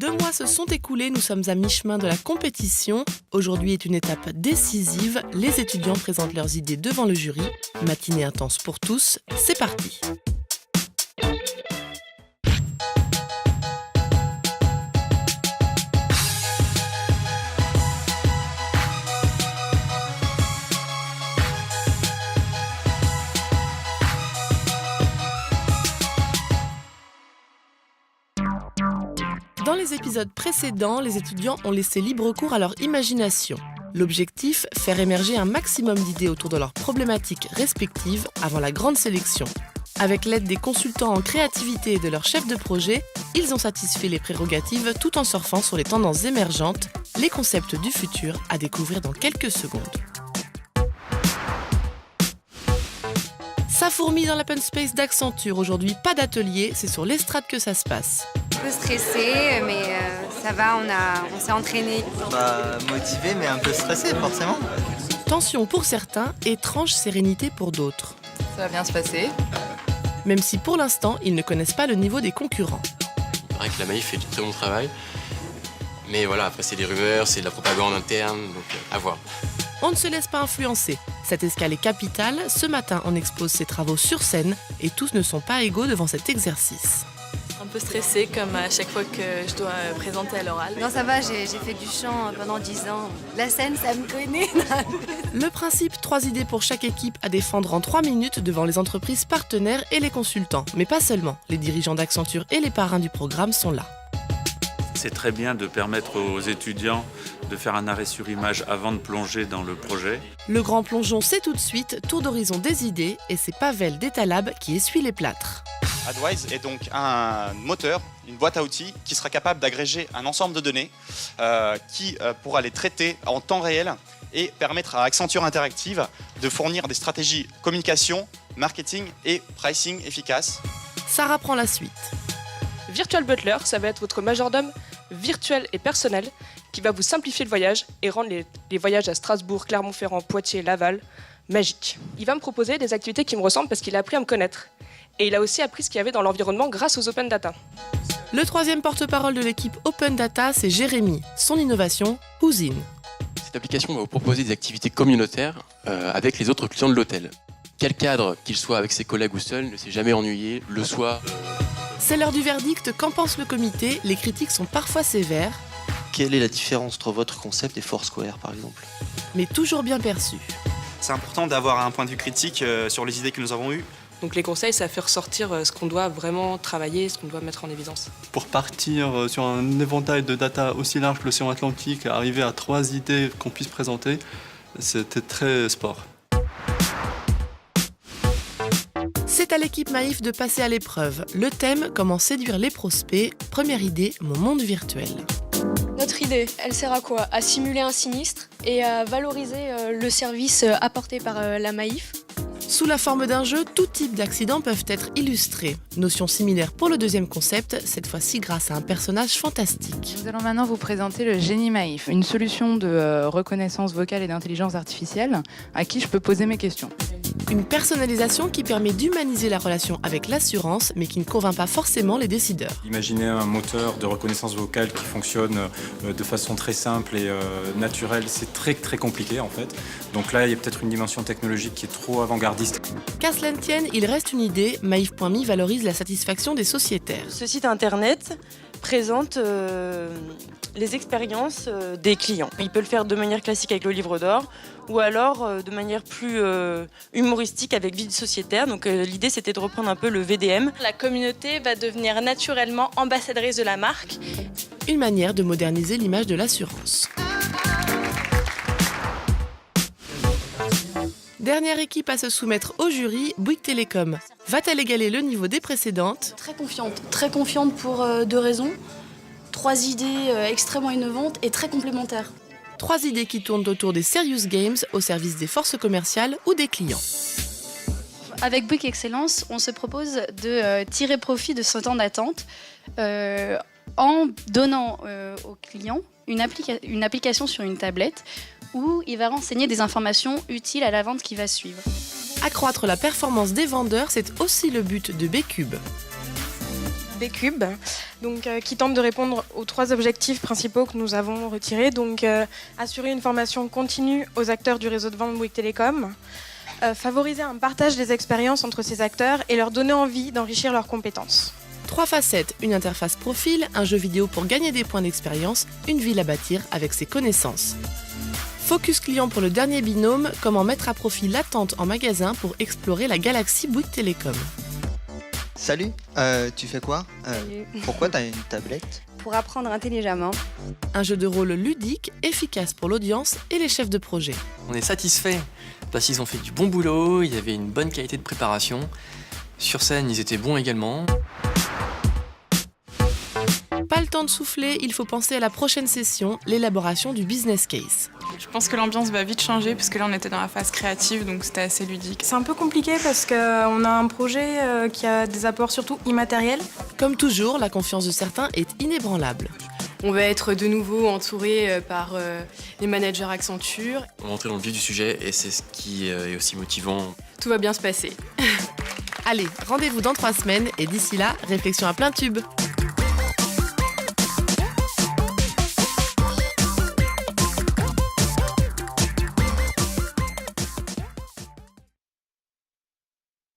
2 mois se sont écoulés, nous sommes à mi-chemin de la compétition. Aujourd'hui est une étape décisive. Les étudiants présentent leurs idées devant le jury. Matinée intense pour tous, c'est parti. Dans les épisodes précédents, les étudiants ont laissé libre cours à leur imagination. L'objectif, faire émerger un maximum d'idées autour de leurs problématiques respectives avant la grande sélection. Avec l'aide des consultants en créativité et de leurs chefs de projet, ils ont satisfait les prérogatives tout en surfant sur les tendances émergentes, les concepts du futur à découvrir dans quelques secondes. Ça fourmille dans l'open space d'Accenture. Aujourd'hui, pas d'atelier, c'est sur l'estrade que ça se passe. Un peu stressé, mais ça va, on s'est entraîné. Motivé, mais un peu stressé, forcément. Tension pour certains, étrange sérénité pour d'autres. Ça va bien se passer. Même si pour l'instant, ils ne connaissent pas le niveau des concurrents. Il paraît que la Maïf fait du très bon travail. Mais voilà, après c'est des rumeurs, c'est de la propagande interne, donc à voir. On ne se laisse pas influencer. Cette escale est capitale. Ce matin, on expose ses travaux sur scène et tous ne sont pas égaux devant cet exercice. Un peu stressée comme à chaque fois que je dois présenter à l'oral. Non, ça va, j'ai fait du chant pendant 10 ans. La scène, ça me connaît. Le principe, 3 idées pour chaque équipe à défendre en 3 minutes devant les entreprises partenaires et les consultants. Mais pas seulement, les dirigeants d'Accenture et les parrains du programme sont là. C'est très bien de permettre aux étudiants de faire un arrêt sur image avant de plonger dans le projet. Le grand plongeon, c'est tout de suite, tour d'horizon des idées, et c'est Pavel d'Etalab qui essuie les plâtres. Adwise est donc un moteur, une boîte à outils qui sera capable d'agréger un ensemble de données qui pourra les traiter en temps réel et permettre à Accenture Interactive de fournir des stratégies communication, marketing et pricing efficaces. Sarah prend la suite. Virtual Butler, ça va être votre majordome virtuel et personnel qui va vous simplifier le voyage et rendre les voyages à Strasbourg, Clermont-Ferrand, Poitiers, Laval magiques. Il va me proposer des activités qui me ressemblent parce qu'il a appris à me connaître. Et il a aussi appris ce qu'il y avait dans l'environnement grâce aux Open Data. Le troisième porte-parole de l'équipe Open Data, c'est Jérémy. Son innovation, Houzine. Cette application va vous proposer des activités communautaires avec les autres clients de l'hôtel. Quel cadre, qu'il soit avec ses collègues ou seul, ne s'est jamais ennuyé, le soit. C'est l'heure du verdict. Qu'en pense le comité? Les critiques sont parfois sévères. Quelle est la différence entre votre concept et Foursquare, par exemple? Mais toujours bien perçu. C'est important d'avoir un point de vue critique sur les idées que nous avons eues. Donc les conseils, ça fait ressortir ce qu'on doit vraiment travailler, ce qu'on doit mettre en évidence. Pour partir sur un éventail de data aussi large que l'océan Atlantique, arriver à 3 idées qu'on puisse présenter, c'était très sport. C'est à l'équipe Maïf de passer à l'épreuve. Le thème, comment séduire les prospects. Première idée, mon monde virtuel. Notre idée, elle sert à quoi? À simuler un sinistre et à valoriser le service apporté par la Maïf. Sous la forme d'un jeu, tout type d'accidents peuvent être illustrés. Notion similaire pour le deuxième concept, cette fois-ci grâce à un personnage fantastique. Nous allons maintenant vous présenter le Génie Maïf, une solution de reconnaissance vocale et d'intelligence artificielle à qui je peux poser mes questions. Une personnalisation qui permet d'humaniser la relation avec l'assurance, mais qui ne convainc pas forcément les décideurs. Imaginez un moteur de reconnaissance vocale qui fonctionne de façon très simple et naturelle, c'est très très compliqué en fait. Donc là, il y a peut-être une dimension technologique qui est trop avant-gardiste. Qu'à cela ne tienne, il reste une idée, Maïf.me valorise la satisfaction des sociétaires. Ce site internet présente les expériences des clients. Il peut le faire de manière classique avec le livre d'or ou alors de manière plus humoristique avec Vie sociétaire. Donc l'idée c'était de reprendre un peu le VDM. La communauté va devenir naturellement ambassadrice de la marque. Une manière de moderniser l'image de l'assurance. Dernière équipe à se soumettre au jury, Bouygues Télécom. Va-t-elle égaler le niveau des précédentes? Très confiante pour 2 raisons. 3 idées extrêmement innovantes et très complémentaires. 3 idées qui tournent autour des serious games au service des forces commerciales ou des clients. Avec Bouygues Excellence, on se propose de tirer profit de ce temps d'attente en donnant au client une application sur une tablette où il va renseigner des informations utiles à la vente qui va suivre. Accroître la performance des vendeurs, c'est aussi le but de B-Cube. B-Cube, donc, qui tente de répondre aux 3 objectifs principaux que nous avons retirés. Donc, assurer une formation continue aux acteurs du réseau de vente Bouygues Télécom, favoriser un partage des expériences entre ces acteurs et leur donner envie d'enrichir leurs compétences. 3 facettes, une interface profil, un jeu vidéo pour gagner des points d'expérience, une ville à bâtir avec ses connaissances. Focus client pour le dernier binôme, comment mettre à profit l'attente en magasin pour explorer la galaxie Bouygues Télécom. Salut, tu fais quoi Pourquoi t'as une tablette? Pour apprendre intelligemment. Un jeu de rôle ludique, efficace pour l'audience et les chefs de projet. On est satisfait parce qu'ils ont fait du bon boulot, il y avait une bonne qualité de préparation. Sur scène, ils étaient bons également. Pas le temps de souffler, il faut penser à la prochaine session, l'élaboration du business case. Je pense que l'ambiance va vite changer parce que là on était dans la phase créative donc c'était assez ludique. C'est un peu compliqué parce qu'on a un projet qui a des apports surtout immatériels. Comme toujours, la confiance de certains est inébranlable. On va être de nouveau entouré par les managers Accenture. On va entrer dans le vif du sujet et c'est ce qui est aussi motivant. Tout va bien se passer. Allez, rendez-vous dans 3 semaines et d'ici là, réflexion à plein tube.